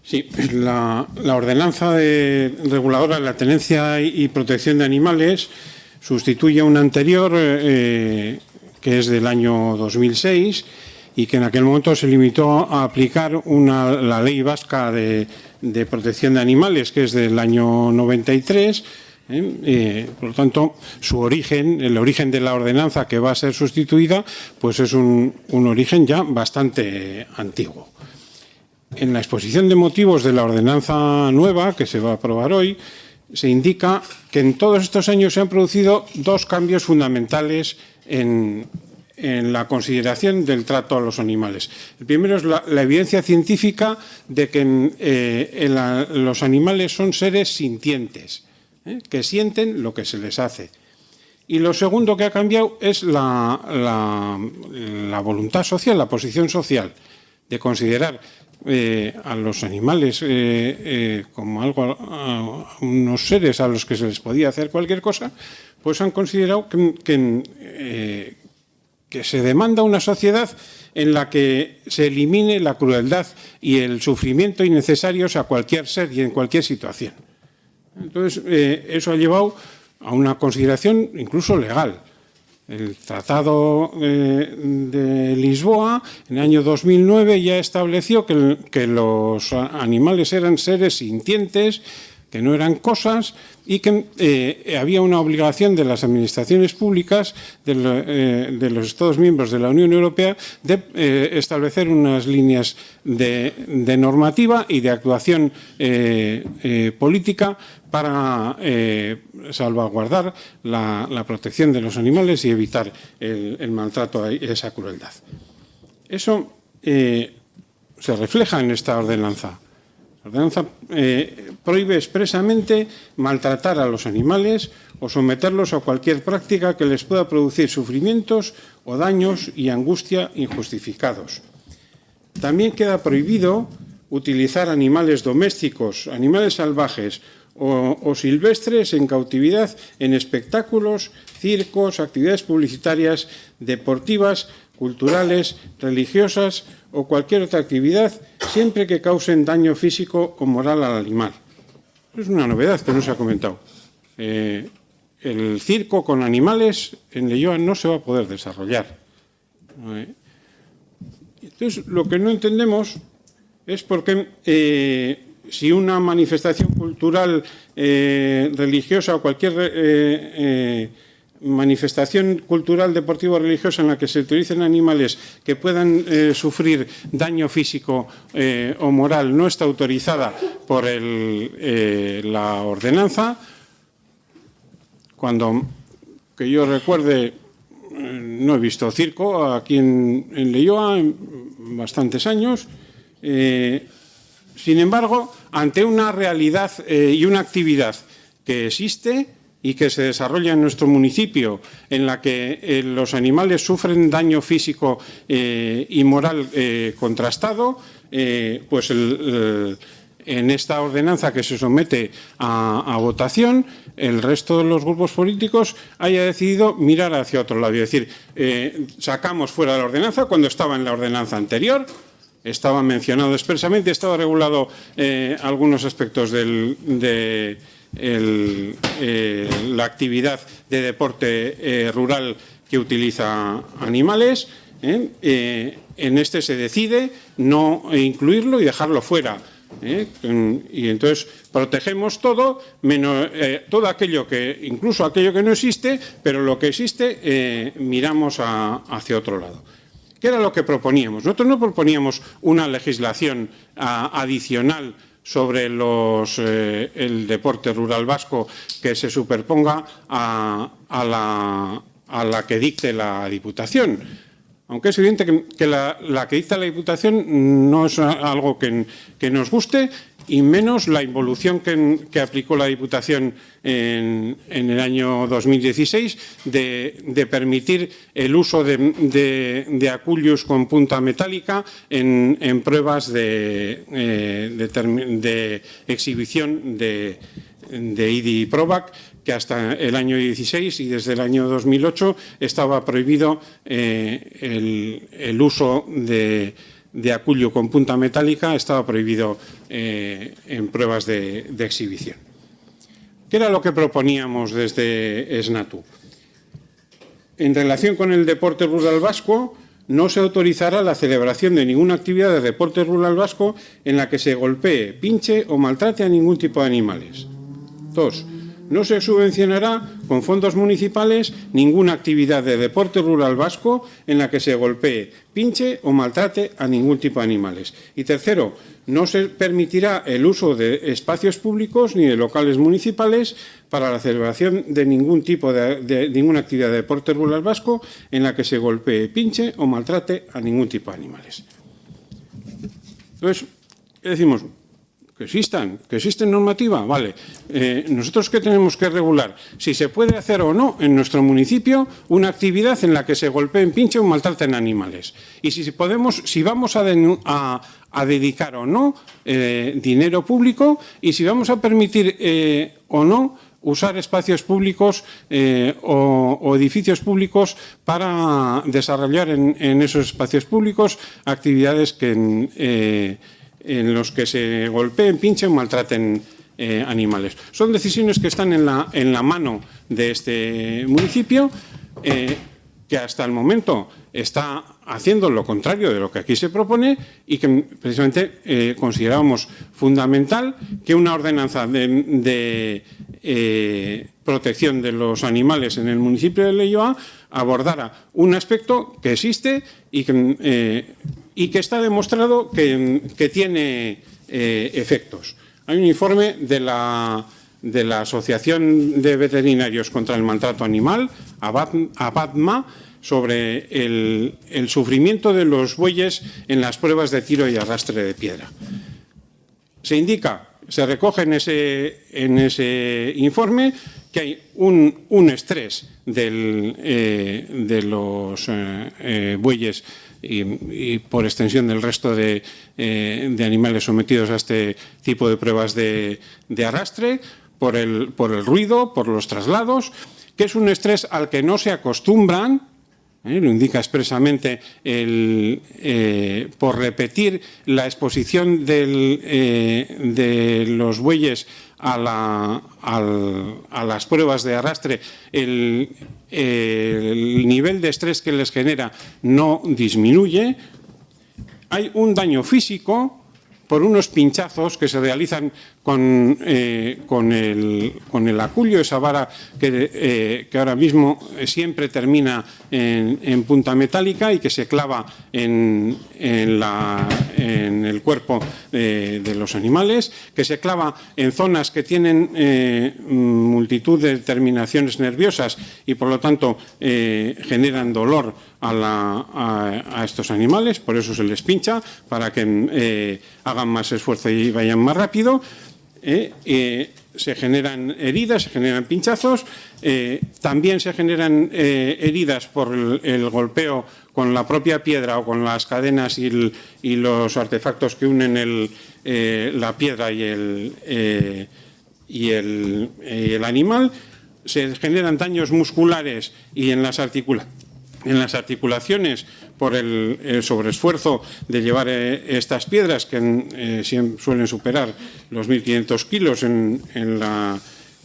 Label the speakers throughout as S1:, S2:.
S1: Sí, la ordenanza reguladora de la tenencia y protección de animales sustituye a una anterior que es del año 2006 y que en aquel momento se limitó a aplicar la ley vasca de protección de animales, que es del año 93. Por lo tanto, el origen de la ordenanza que va a ser sustituida, pues es un origen ya bastante antiguo. En la exposición de motivos de la ordenanza nueva, que se va a aprobar hoy, se indica que en todos estos años se han producido dos cambios fundamentales en la consideración del trato a los animales. El primero es la evidencia científica de que los animales son seres sintientes, que sienten lo que se les hace. Y lo segundo que ha cambiado es la voluntad social, la posición social, de considerar a los animales como unos seres a los que se les podía hacer cualquier cosa, pues han considerado que se demanda una sociedad en la que se elimine la crueldad y el sufrimiento innecesarios a cualquier ser y en cualquier situación. Entonces, eso ha llevado a una consideración incluso legal. El Tratado de Lisboa, en el año 2009, ya estableció que los animales eran seres sintientes, que no eran cosas y que había una obligación de las administraciones públicas de los Estados miembros de la Unión Europea de establecer unas líneas de normativa y de actuación política para salvaguardar la protección de los animales y evitar el maltrato y esa crueldad. Eso se refleja en esta ordenanza. La ordenanza prohíbe expresamente maltratar a los animales o someterlos a cualquier práctica que les pueda producir sufrimientos o daños y angustia injustificados. También queda prohibido utilizar animales domésticos, animales salvajes o silvestres en cautividad en espectáculos, circos, actividades publicitarias, deportivas, culturales, religiosas o cualquier otra actividad, siempre que causen daño físico o moral al animal. Es una novedad que no se ha comentado. El circo con animales en Leioa no se va a poder desarrollar. Entonces, lo que no entendemos es por qué si una manifestación cultural, religiosa o cualquier manifestación cultural, deportiva o religiosa en la que se utilicen animales que puedan sufrir daño físico o moral no está autorizada por la ordenanza. Cuando que yo recuerde, no he visto circo aquí en Leioa en bastantes años. Sin embargo, ante una realidad y una actividad que existe y que se desarrolla en nuestro municipio, en la que los animales sufren daño físico y moral contrastado, pues en esta ordenanza que se somete a votación, el resto de los grupos políticos haya decidido mirar hacia otro lado y decir, sacamos fuera de la ordenanza cuando estaba en la ordenanza anterior. Estaba mencionado expresamente, estaba regulado algunos aspectos de la actividad de deporte rural que utiliza animales. En este se decide no incluirlo y dejarlo fuera. Y entonces protegemos todo, menos todo aquello incluso aquello que no existe, pero lo que existe miramos hacia otro lado. ¿Qué era lo que proponíamos? Nosotros no proponíamos una legislación adicional sobre el deporte rural vasco que se superponga a la que dicte la Diputación. Aunque es evidente que la que dicta la Diputación no es algo que nos guste, y menos la involución que aplicó la Diputación en el año 2016 de permitir el uso de aculius con punta metálica en pruebas de exhibición de IDI Provac, que hasta el año 16 y desde el año 2008 estaba prohibido el uso de de aculio con punta metálica estaba prohibido en pruebas de exhibición. ¿Qué era lo que proponíamos desde SNATU? En relación con el deporte rural vasco, no se autorizará la celebración de ninguna actividad de deporte rural vasco en la que se golpee, pinche o maltrate a ningún tipo de animales. 2. No se subvencionará con fondos municipales ninguna actividad de deporte rural vasco en la que se golpee, pinche o maltrate a ningún tipo de animales. Y tercero, no se permitirá el uso de espacios públicos ni de locales municipales para la celebración de ningún tipo de ninguna actividad de deporte rural vasco en la que se golpee, pinche o maltrate a ningún tipo de animales. Entonces, ¿qué decimos? Que existen normativa, vale. Nosotros ¿qué tenemos que regular? Si se puede hacer o no en nuestro municipio una actividad en la que se golpeen, pinchen o maltraten animales. Y si vamos a dedicar o no dinero público y si vamos a permitir o no usar espacios públicos o edificios públicos para desarrollar en esos espacios públicos actividades en los que se golpeen, pinchen o maltraten animales. Son decisiones que están en la mano de este municipio, que hasta el momento está haciendo lo contrario de lo que aquí se propone y que precisamente considerábamos fundamental que una ordenanza de protección de los animales en el municipio de Leioa abordara un aspecto que existe y que está demostrado que tiene efectos. Hay un informe de la Asociación de Veterinarios contra el Maltrato Animal, ABATMA, sobre el sufrimiento de los bueyes en las pruebas de tiro y arrastre de piedra. Se recoge en ese informe que hay un estrés de los bueyes y por extensión del resto de animales sometidos a este tipo de pruebas de arrastre, por el ruido, por los traslados, que es un estrés al que no se acostumbran. Lo indica expresamente por repetir la exposición de los bueyes a las pruebas de arrastre, el nivel de estrés que les genera no disminuye. Hay un daño físico por unos pinchazos que se realizan con el aculio, esa vara que ahora mismo siempre termina en punta metálica y que se clava en el cuerpo de los animales, que se clava en zonas que tienen multitud de terminaciones nerviosas y por lo tanto generan dolor a estos animales, por eso se les pincha, para que hagan más esfuerzo y vayan más rápido. Se generan heridas, se generan pinchazos, también se generan heridas por el golpeo con la propia piedra o con las cadenas y los artefactos que unen la piedra y el animal. Se generan daños musculares y en las articulaciones por el sobreesfuerzo de llevar estas piedras que suelen superar los 1.500 kilos en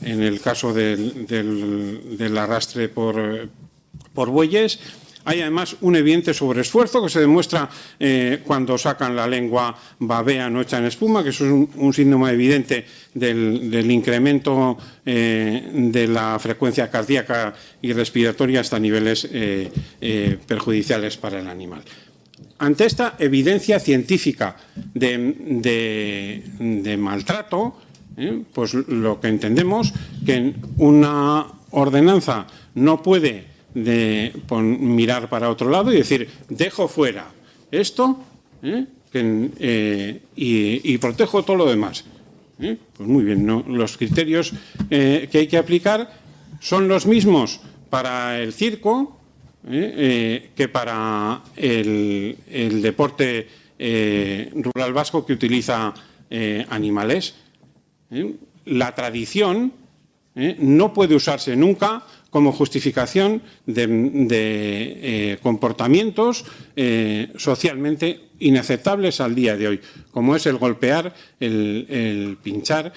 S1: el caso del arrastre por bueyes. Hay además un evidente sobreesfuerzo que se demuestra cuando sacan la lengua, babean o echan espuma, que eso es un síntoma evidente del incremento de la frecuencia cardíaca y respiratoria hasta niveles perjudiciales para el animal. Ante esta evidencia científica de maltrato, pues lo que entendemos que y ordenanza no puede mirar para otro lado y decir, dejo fuera esto y protejo todo lo demás. Pues muy bien, ¿no? Los criterios que hay que aplicar son los mismos para el circo que para el deporte rural vasco que utiliza animales. La tradición no puede usarse nunca como justificación de comportamientos socialmente inaceptables al día de hoy, como es el golpear, el pinchar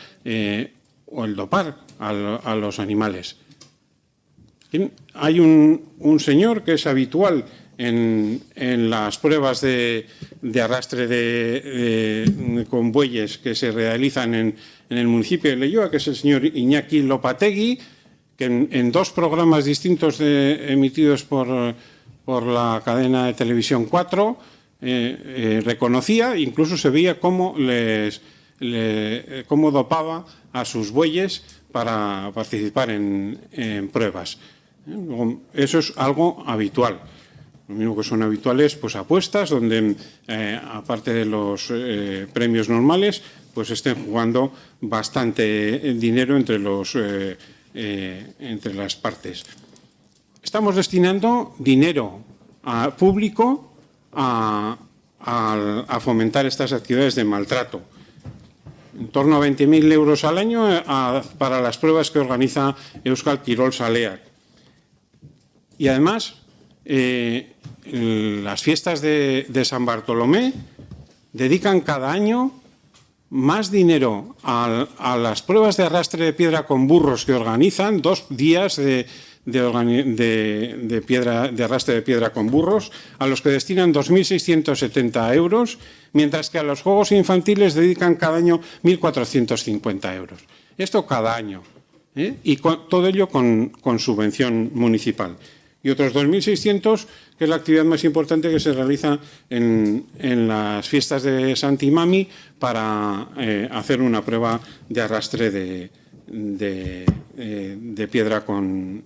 S1: o el dopar a los animales. Hay un señor que es habitual en las pruebas de arrastre con bueyes que se realizan en el municipio de Leioa, que es el señor Iñaki Lopategui, que en 2 programas distintos emitidos por la cadena de televisión 4 reconocía, incluso se veía cómo dopaba a sus bueyes para participar en pruebas. Eso es algo habitual. Lo mismo que son habituales, pues apuestas donde, aparte de los premios normales, pues estén jugando bastante dinero entre las partes. Estamos destinando dinero público a fomentar estas actividades de maltrato. En torno a 20.000 euros al año para las pruebas que organiza Euskal Kirol Saleak. Y además, las fiestas de San Bartolomé dedican cada año más dinero a las pruebas de arrastre de piedra con burros que organizan, 2 días de arrastre de piedra con burros, a los que destinan 2.670 euros, mientras que a los juegos infantiles dedican cada año 1.450 euros. Esto cada año, y todo ello con subvención municipal. Y otros 2.600, que es la actividad más importante que se realiza en las fiestas de Santi Mami para hacer una prueba de arrastre de piedra con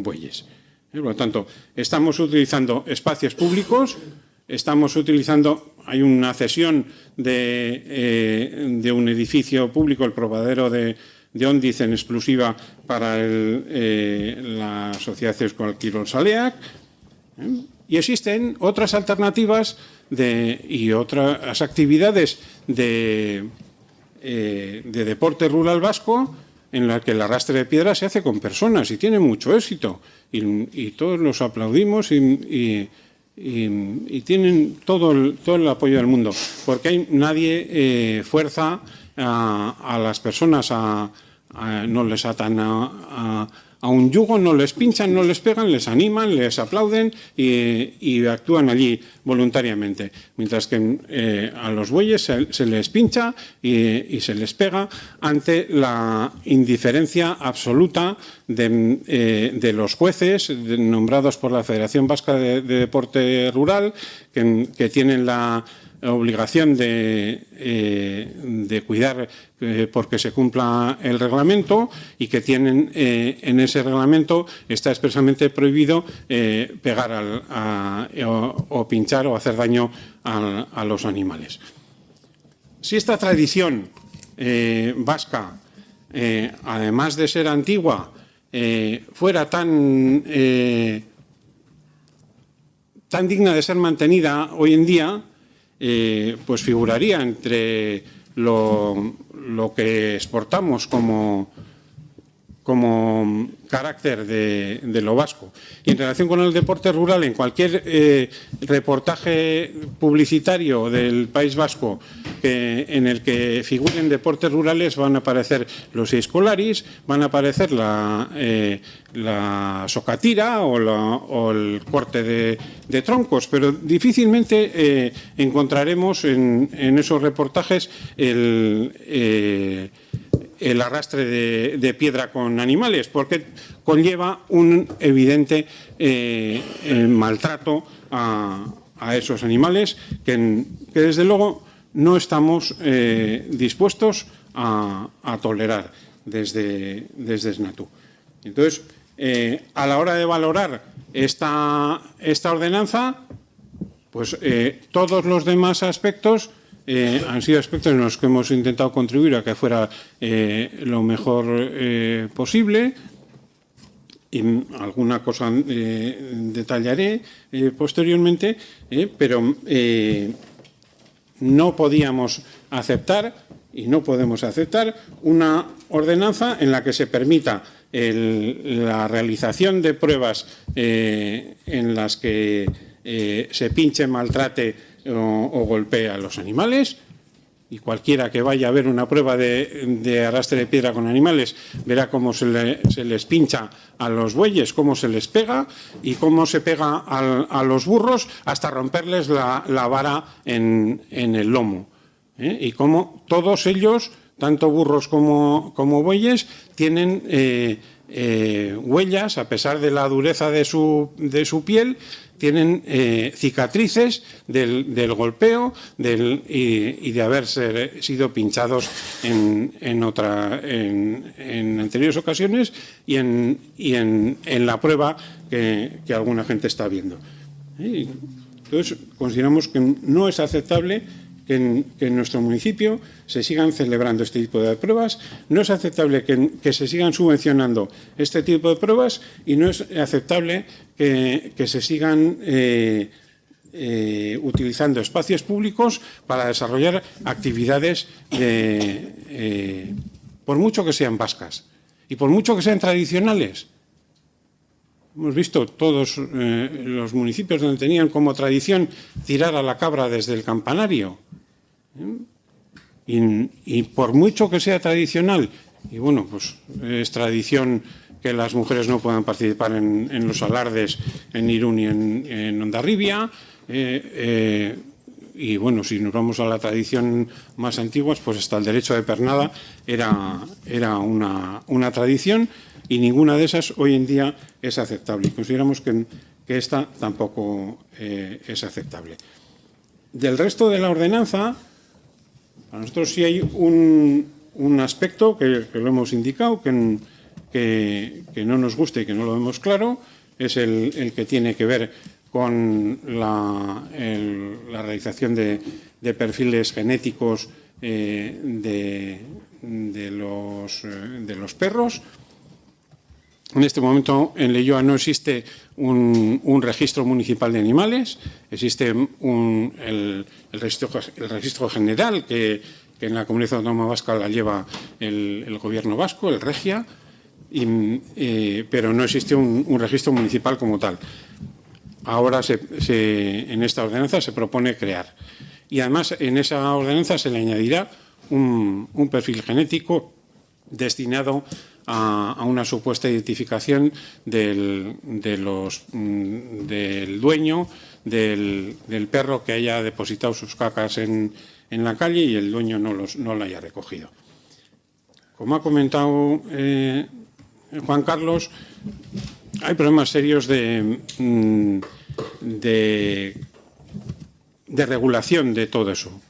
S1: bueyes. Por lo tanto, estamos utilizando espacios públicos, hay una cesión de un edificio público, el probadero de Ondiz, en exclusiva para la Sociedad Euskal Kirol Saleak, y existen otras alternativas y otras actividades de deporte rural vasco en la que el arrastre de piedra se hace con personas y tiene mucho éxito y todos los aplaudimos y tienen todo el apoyo del mundo, porque nadie fuerza a las personas no les atan a un yugo, no les pinchan, no les pegan, les animan, les aplauden y actúan allí voluntariamente. Mientras que a los bueyes se les pincha y se les pega ante la indiferencia absoluta de los jueces nombrados por la Federación Vasca de Deporte Rural, que tienen la obligación de cuidar porque se cumpla el reglamento, y que tienen en ese reglamento está expresamente prohibido pegar o pinchar o hacer daño a los animales. Si esta tradición vasca, además de ser antigua, fuera tan digna de ser mantenida hoy en día, pues figuraría entre lo que exportamos como carácter de lo vasco. Y en relación con el deporte rural, en cualquier reportaje publicitario del País Vasco en el que figuren deportes rurales, van a aparecer los escolaris, van a aparecer la socatira o el corte de troncos, pero difícilmente encontraremos en esos reportajes el arrastre de piedra con animales, porque conlleva un evidente maltrato a esos animales que desde luego no estamos dispuestos a tolerar desde SNATU. Entonces, a la hora de valorar esta ordenanza, pues todos los demás aspectos han sido aspectos en los que hemos intentado contribuir a que fuera lo mejor posible. Y alguna cosa detallaré posteriormente, pero no podíamos aceptar y no podemos aceptar una ordenanza en la que se permita la realización de pruebas en las que se pinche, maltrate o golpee a los animales. Y cualquiera que vaya a ver una prueba de arrastre de piedra con animales verá cómo se les pincha a los bueyes, cómo se les pega y cómo se pega a los burros hasta romperles la vara en el lomo. Y cómo todos ellos, tanto burros como bueyes, tienen huellas, a pesar de la dureza de su piel, tienen cicatrices del golpeo y de haber sido pinchados en anteriores ocasiones y en la prueba que alguna gente está viendo. Entonces, consideramos que no es aceptable que en nuestro municipio se sigan celebrando este tipo de pruebas, no es aceptable que se sigan subvencionando este tipo de pruebas y no es aceptable que se sigan utilizando espacios públicos para desarrollar actividades por mucho que sean vascas y por mucho que sean tradicionales. Hemos visto todos los municipios donde tenían como tradición tirar a la cabra desde el campanario. Y por mucho que sea tradicional, y bueno, pues es tradición que las mujeres no puedan participar en los alardes en Irún y en Hondarribia. Y bueno, si nos vamos a la tradición más antigua, pues hasta el derecho de pernada era una tradición y ninguna de esas hoy en día es aceptable. Consideramos que esta tampoco es aceptable. Del resto de la ordenanza, para nosotros sí hay un aspecto que lo hemos indicado, que no nos gusta y que no lo vemos claro, es el que tiene que ver con la realización de perfiles genéticos de los perros. En este momento en Leioa no existe un registro municipal de animales, existe el registro general que en la Comunidad Autónoma Vasca la lleva el Gobierno vasco, el Regia, pero no existe un registro municipal como tal. Ahora en esta ordenanza se propone crear. Y además en esa ordenanza se le añadirá un perfil genético destinado a una supuesta identificación del dueño del perro que haya depositado sus cacas en la calle y el dueño no la haya recogido. Como ha comentado Juan Carlos, hay problemas serios de regulación de todo eso.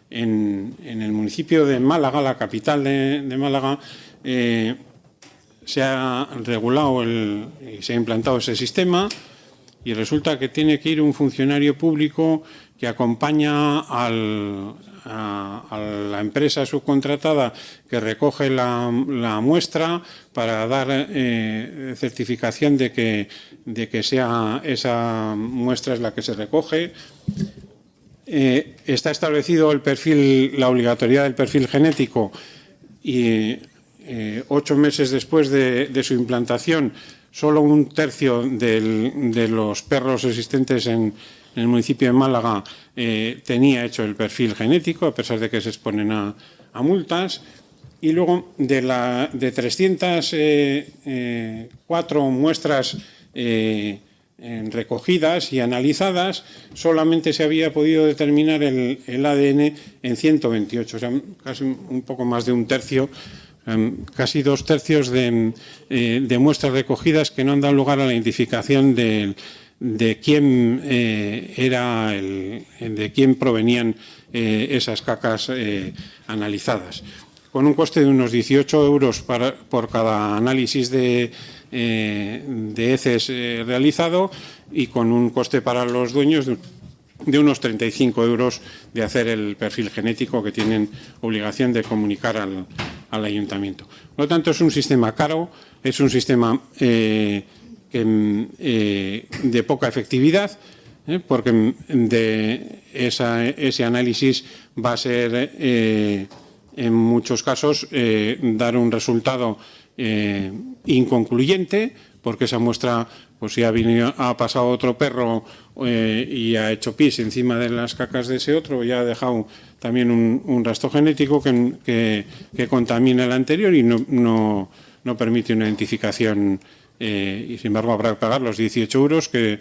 S1: En el municipio de Málaga, la capital de Málaga, se ha regulado y se ha implantado ese sistema y resulta que tiene que ir un funcionario público que acompaña a la empresa subcontratada que recoge la muestra para dar certificación de que sea esa muestra es la que se recoge. Está establecido la obligatoriedad del perfil genético y 8 meses después de su implantación, solo 1/3 de los perros existentes en el municipio de Málaga tenía hecho el perfil genético, a pesar de que se exponen a multas. Y luego de 304 muestras recogidas y analizadas, solamente se había podido determinar el ADN en 128, o sea, casi un poco más de 1/3. Casi 2/3 de muestras recogidas que no han dado lugar a la identificación de quién de quién provenían esas cacas analizadas, con un coste de unos 18 euros por cada análisis de heces realizado y con un coste para los dueños de unos 35 euros de hacer el perfil genético que tienen obligación de comunicar al ayuntamiento. Por lo tanto, es un sistema caro, es un sistema de poca efectividad, porque ese análisis va a ser, en muchos casos, dar un resultado inconcluyente, porque esa muestra, pues si ha pasado otro perro y ha hecho pis encima de las cacas de ese otro, ya ha dejado también un rastro genético que contamina el anterior y no permite una identificación, y sin embargo habrá que pagar los 18 euros que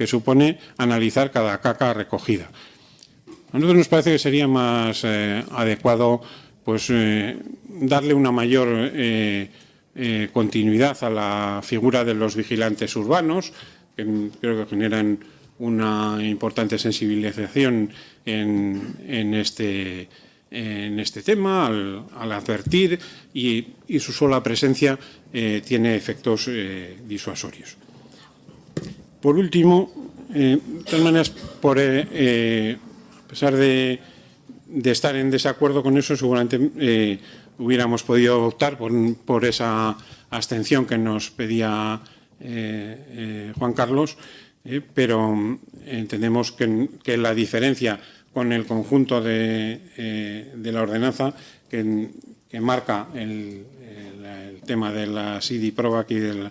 S1: supone analizar cada caca recogida. A nosotros nos parece que sería más adecuado pues darle una mayor continuidad a la figura de los vigilantes urbanos, que creo que generan una importante sensibilización en este tema al advertir, y su sola presencia tiene efectos disuasorios. Por último, de todas maneras, a pesar de estar en desacuerdo con eso, seguramente hubiéramos podido optar por esa abstención que nos pedía Juan Carlos, pero entendemos que la diferencia con el conjunto de la ordenanza que marca el tema de la SIDI-PROVAC y de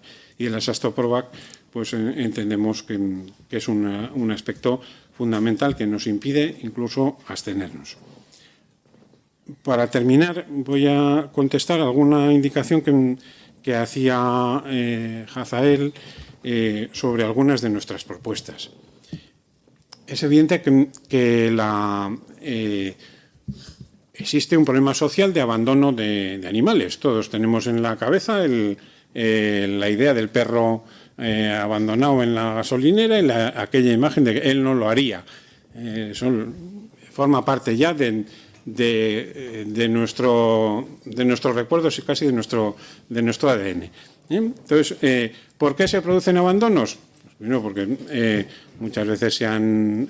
S1: la SASTO-PROVAC, pues entendemos que es un aspecto fundamental que nos impide incluso abstenernos. Para terminar, voy a contestar alguna indicación que hacía Hazael sobre algunas de nuestras propuestas. Es evidente que existe un problema social de abandono de animales. Todos tenemos en la cabeza la idea del perro abandonado en la gasolinera y aquella imagen de que él no lo haría. Forma parte ya de nuestros recuerdos y casi de nuestro ADN. Entonces, ¿por qué se producen abandonos? Bueno, porque muchas veces se han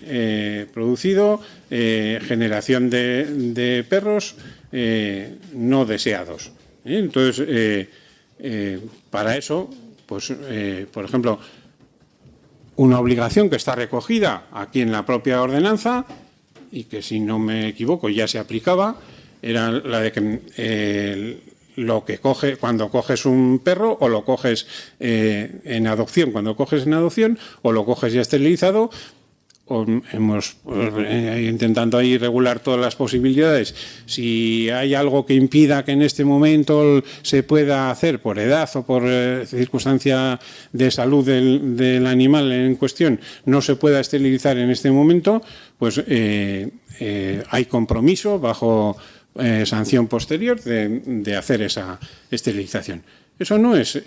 S1: producido generación de perros no deseados. Entonces, para eso, pues, por ejemplo, una obligación que está recogida aquí en la propia ordenanza y que, si no me equivoco, ya se aplicaba, era la de que cuando coges un perro, o lo coges en adopción, cuando coges en adopción, o lo coges ya esterilizado, o hemos intentando ahí regular todas las posibilidades. Si hay algo que impida que en este momento se pueda hacer por edad o por circunstancia de salud del animal en cuestión, no se pueda esterilizar en este momento, pues hay compromiso bajo sanción posterior de hacer esa esterilización. Eso no es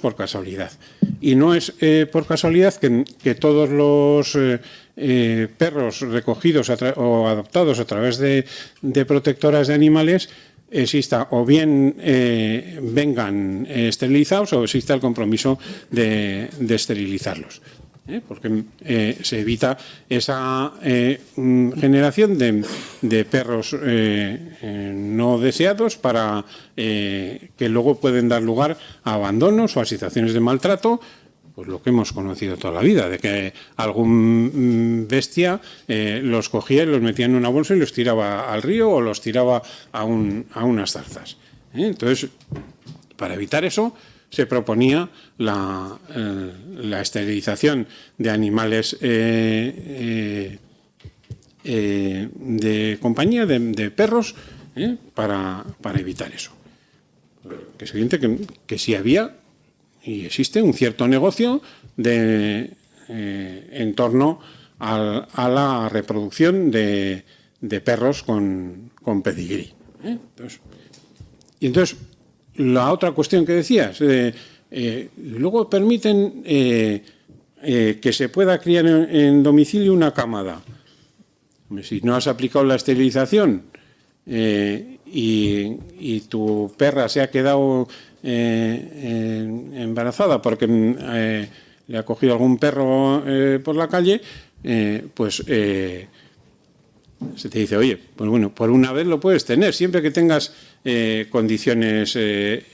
S1: por casualidad. Y no es por casualidad que todos los perros recogidos o adoptados a través de protectoras de animales exista o bien vengan esterilizados o exista el compromiso de esterilizarlos. Porque se evita esa generación de perros no deseados que luego pueden dar lugar a abandonos o a situaciones de maltrato, pues lo que hemos conocido toda la vida, de que algún bestia los cogía y los metía en una bolsa y los tiraba al río o los tiraba a unas zarzas. Entonces, para evitar eso, se proponía la esterilización de animales de compañía, de perros, para evitar eso. Que es evidente que sí había y existe un cierto negocio en torno a la reproducción de perros con pedigrí. Entonces, la otra cuestión que decías, luego permiten que se pueda criar en domicilio una camada. Si no has aplicado la esterilización y tu perra se ha quedado embarazada porque le ha cogido algún perro por la calle, pues se te dice, oye, pues bueno, por una vez lo puedes tener, siempre que tengas condiciones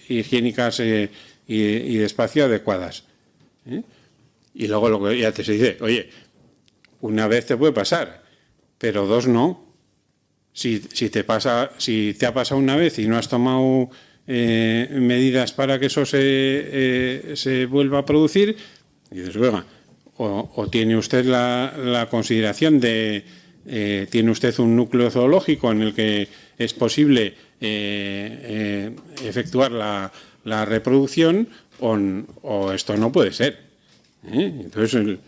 S1: higiénicas y de espacio adecuadas. Y luego ya se dice, oye, una vez te puede pasar, pero dos no. Si te ha pasado una vez y no has tomado medidas para que eso se vuelva a producir. Y dices, oiga, o tiene usted la consideración de, tiene usted un núcleo zoológico en el que es posible efectuar la reproducción, o esto no puede ser. Entonces,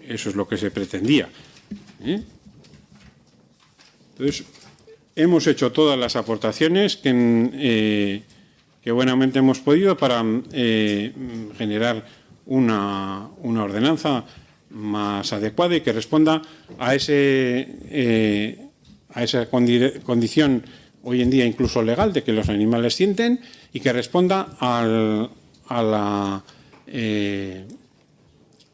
S1: eso es lo que se pretendía. Entonces, hemos hecho todas las aportaciones que buenamente hemos podido para generar una ordenanza más adecuada y que responda a esa condición hoy en día incluso legal de que los animales sienten, y que responda a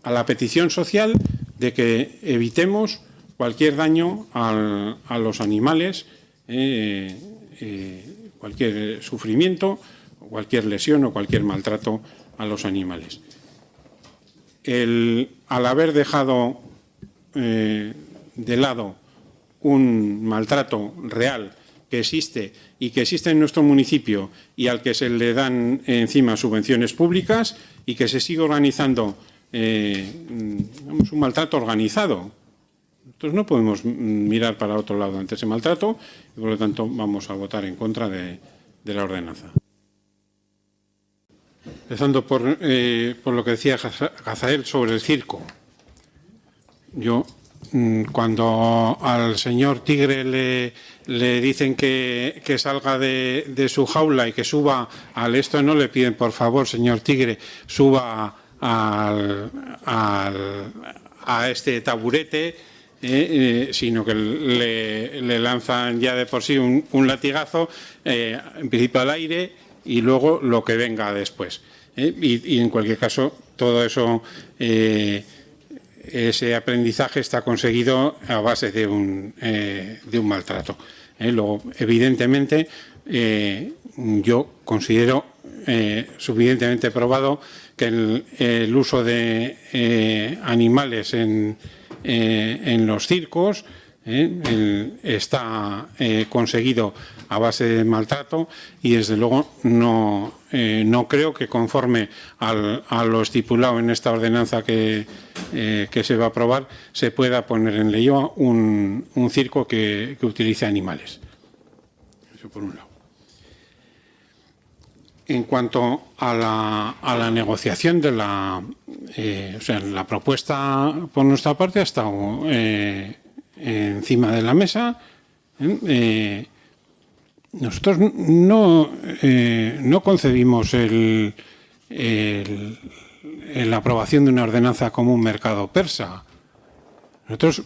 S1: la petición social de que evitemos cualquier daño a los animales, cualquier sufrimiento, cualquier lesión o cualquier maltrato a los animales. Al haber dejado de lado un maltrato real que existe y que existe en nuestro municipio y al que se le dan encima subvenciones públicas, y que se sigue organizando un maltrato organizado. Entonces no podemos mirar para otro lado ante ese maltrato y, por lo tanto, vamos a votar en contra de la ordenanza. Empezando por lo que decía Gazael sobre el circo. Yo, cuando al señor Tigre le dicen que salga de su jaula y que suba al esto, no le piden, por favor, señor Tigre, suba a este taburete, sino que le lanzan ya de por sí un latigazo, en principio al aire, y luego lo que venga después. Y en cualquier caso, todo eso, ese aprendizaje está conseguido a base de un maltrato. Luego, evidentemente, yo considero suficientemente probado que el uso de animales en los circos está conseguido a base de maltrato, y desde luego no creo que, conforme a lo estipulado en esta ordenanza que se va a aprobar, se pueda poner en Leioa un circo que utilice animales. Eso por un lado. En cuanto a la negociación de la propuesta por nuestra parte ha estado encima de la mesa. Nosotros no concebimos la aprobación de una ordenanza como un mercado persa. Nosotros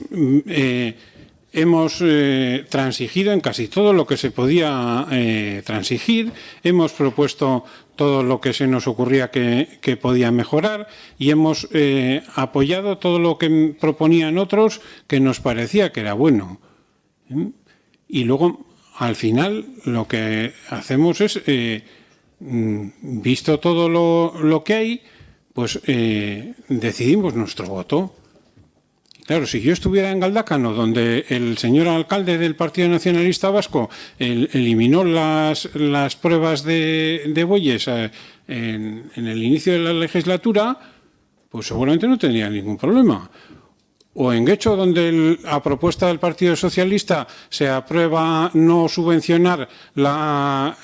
S1: hemos transigido en casi todo lo que se podía transigir, hemos propuesto todo lo que se nos ocurría que podía mejorar, y hemos apoyado todo lo que proponían otros que nos parecía que era bueno. Y luego, al final, lo que hacemos es, visto todo lo que hay, pues decidimos nuestro voto. Claro, si yo estuviera en Galdácano, donde el señor alcalde del Partido Nacionalista Vasco eliminó las pruebas de bueyes en el inicio de la legislatura, pues seguramente no tendría ningún problema. O en Guecho, donde a propuesta del Partido Socialista se aprueba no subvencionar las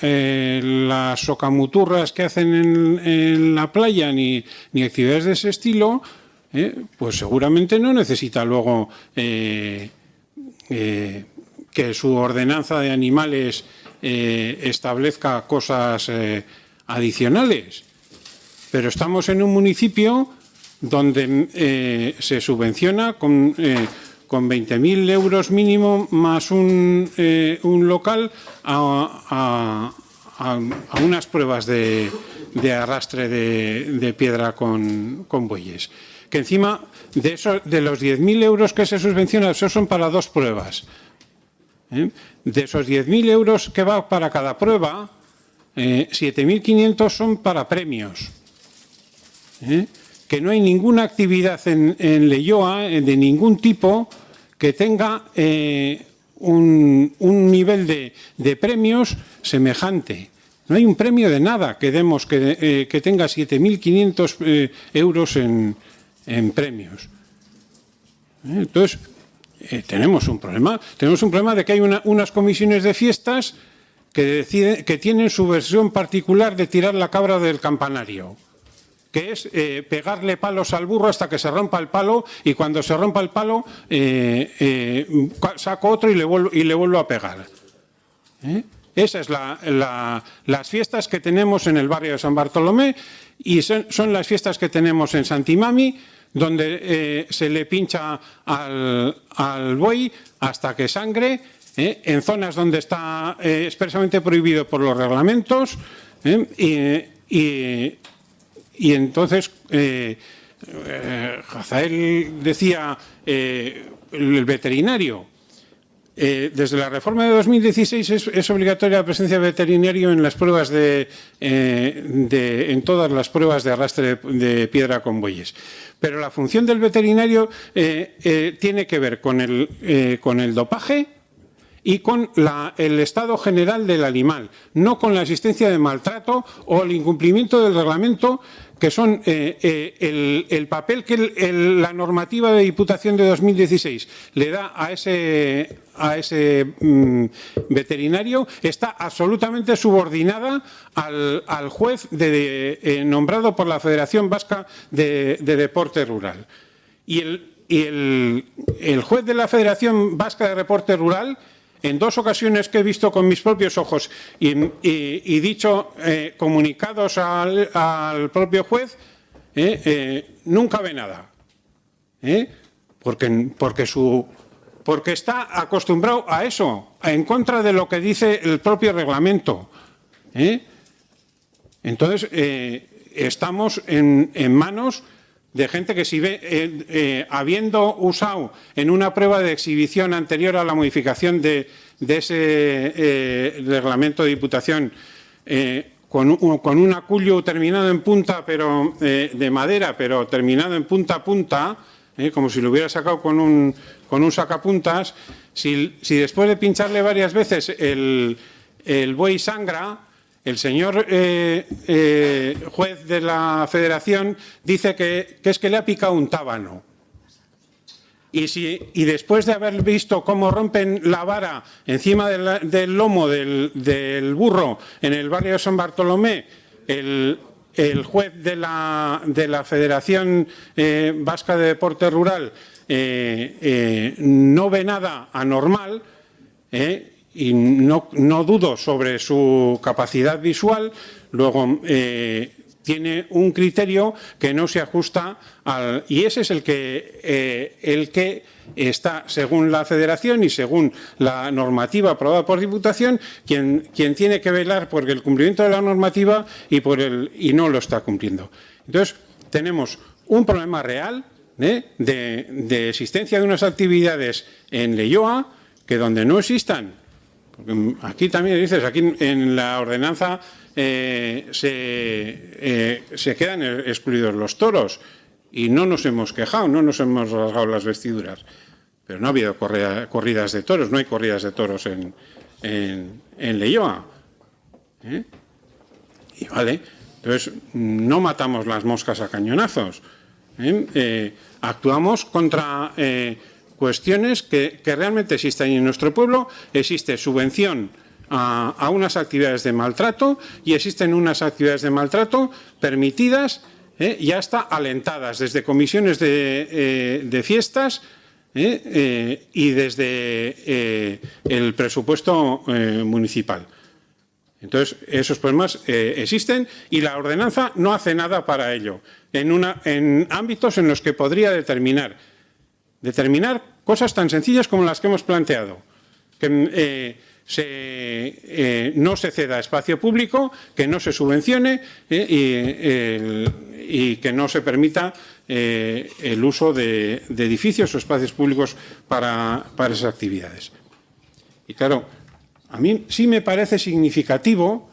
S1: socamuturras que hacen en la playa ni actividades de ese estilo, pues seguramente no necesita luego que su ordenanza de animales establezca cosas adicionales. Pero estamos en un municipio donde se subvenciona con 20.000 euros mínimo más un local a unas pruebas de arrastre de piedra con bueyes. Que encima de los 10.000 euros que se subvenciona, esos son para 2 pruebas. De esos 10.000 euros que va para cada prueba, 7.500 son para premios. Que no hay ninguna actividad en Leioa de ningún tipo que tenga un nivel de premios semejante. No hay un premio de nada que demos que tenga 7.500 euros en premios. Entonces, tenemos un problema. Tenemos un problema de que hay unas comisiones de fiestas que tienen su versión particular de tirar la cabra del campanario, que es pegarle palos al burro hasta que se rompa el palo, y cuando se rompa el palo saco otro y le vuelvo a pegar. Esas es las fiestas que tenemos en el barrio de San Bartolomé, y son las fiestas que tenemos en Santimami, donde se le pincha al buey hasta que sangre, en zonas donde está expresamente prohibido por los reglamentos, y entonces Hazael decía, el veterinario, desde la reforma de 2016 es obligatoria la presencia de veterinario en las pruebas en todas las pruebas de arrastre de piedra con bueyes. Pero la función del veterinario tiene que ver con el dopaje y con el estado general del animal, no con la existencia de maltrato o el incumplimiento del reglamento, que son el papel que la normativa de Diputación de 2016 le da a ese veterinario, está absolutamente subordinada al juez nombrado por la Federación Vasca de Deporte Rural. Y el juez de la Federación Vasca de Deporte Rural, en 2 ocasiones que he visto con mis propios ojos y dicho, comunicados al propio juez, nunca ve nada. Porque está acostumbrado a eso, en contra de lo que dice el propio reglamento. Entonces, estamos en manos de gente que, si ve, habiendo usado en una prueba de exhibición anterior a la modificación de ese reglamento de Diputación, con un acullo terminado en punta, pero de madera, pero terminado en punta a punta, como si lo hubiera sacado con un sacapuntas, si después de pincharle varias veces el buey sangra, el señor juez de la Federación dice que es que le ha picado un tábano. Y después de haber visto cómo rompen la vara encima del lomo del burro en el barrio de San Bartolomé, el juez de la Federación Vasca de Deporte Rural no ve nada anormal, y no dudo sobre su capacidad visual, luego tiene un criterio que no se ajusta y ese es el que está, según la Federación y según la normativa aprobada por Diputación, quien tiene que velar por el cumplimiento de la normativa y no lo está cumpliendo. Entonces, tenemos un problema real de existencia de unas actividades en Leioa que, donde no existan, porque aquí también dices, aquí en la ordenanza se quedan excluidos los toros, y no nos hemos quejado, no nos hemos rasgado las vestiduras, pero no ha habido corridas de toros, no hay corridas de toros en Leioa. Y vale, entonces no matamos las moscas a cañonazos, actuamos contra cuestiones que realmente existen, y en nuestro pueblo existe subvención a unas actividades de maltrato, y existen unas actividades de maltrato permitidas y hasta alentadas desde comisiones de fiestas y desde el presupuesto municipal. Entonces, esos problemas existen, y la ordenanza no hace nada para ello, en ámbitos en los que podría determinar cosas tan sencillas como las que hemos planteado, que no se ceda espacio público, que no se subvencione y que no se permita el uso de edificios o espacios públicos para esas actividades. Y claro, a mí sí me parece significativo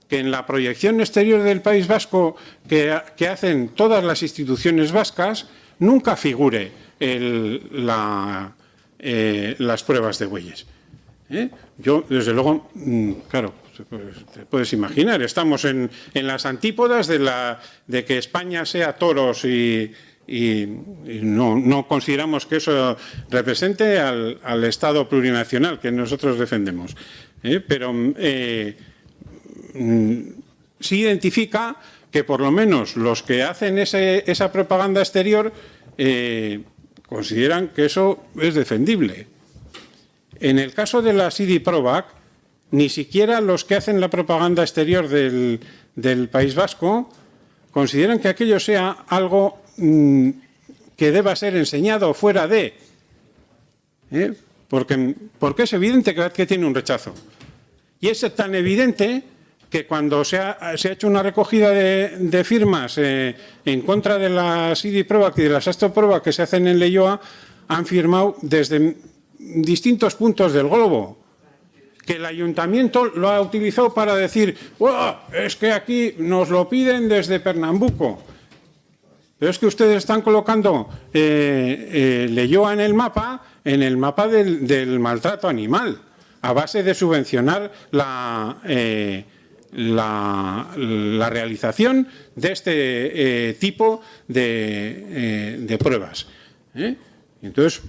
S1: que en la proyección exterior del País Vasco que hacen todas las instituciones vascas nunca figure las pruebas de bueyes. Yo, desde luego, claro, te puedes imaginar, estamos en las antípodas de que España sea toros y no consideramos que eso represente al Estado plurinacional que nosotros defendemos. Pero sí identifica que por lo menos los que hacen esa propaganda exterior consideran que eso es defendible. En el caso de la CIDI-PROVAC, ni siquiera los que hacen la propaganda exterior del País Vasco consideran que aquello sea algo que deba ser enseñado fuera de. Porque es evidente que tiene un rechazo. Y es tan evidente que cuando se ha hecho una recogida de firmas en contra de la CIDI-PROVAC y de las ASTO-PROVAC que se hacen en Leioa, han firmado desde distintos puntos del globo, que el ayuntamiento lo ha utilizado para decir es que aquí nos lo piden desde Pernambuco. Pero es que ustedes están colocando Leioa en el mapa del maltrato animal, a base de subvencionar la realización de este tipo de pruebas. Entonces,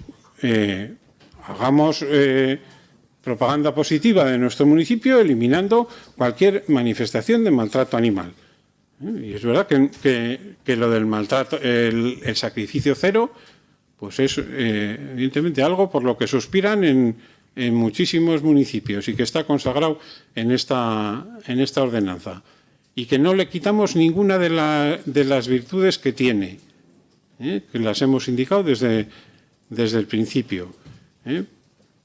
S1: hagamos propaganda positiva de nuestro municipio eliminando cualquier manifestación de maltrato animal. Y es verdad que lo del maltrato, el sacrificio cero, pues es evidentemente algo por lo que suspiran en muchísimos municipios y que está consagrado en esta ordenanza. Y que no le quitamos ninguna de las virtudes que tiene, que las hemos indicado desde el principio.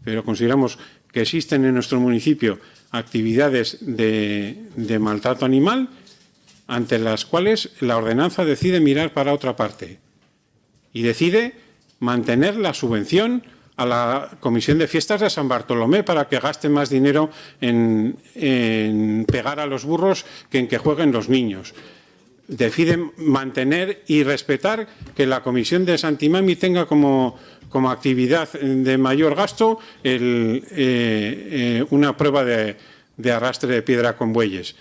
S1: Pero consideramos que existen en nuestro municipio actividades de maltrato animal ante las cuales la ordenanza decide mirar para otra parte y decide mantener la subvención a la Comisión de Fiestas de San Bartolomé para que gaste más dinero en pegar a los burros que en que jueguen los niños. Decide mantener y respetar que la Comisión de Santimami tenga como actividad de mayor gasto una prueba de arrastre de piedra con bueyes.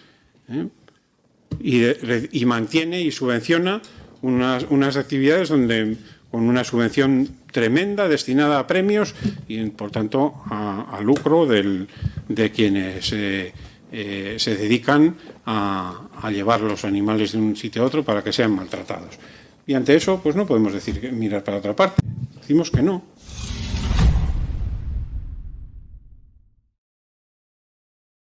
S1: Y mantiene y subvenciona unas actividades con una subvención tremenda destinada a premios y, por tanto, a lucro de quienes se dedican a llevar los animales de un sitio a otro para que sean maltratados. Y ante eso, pues no podemos decir mirar para otra parte. Decimos que no.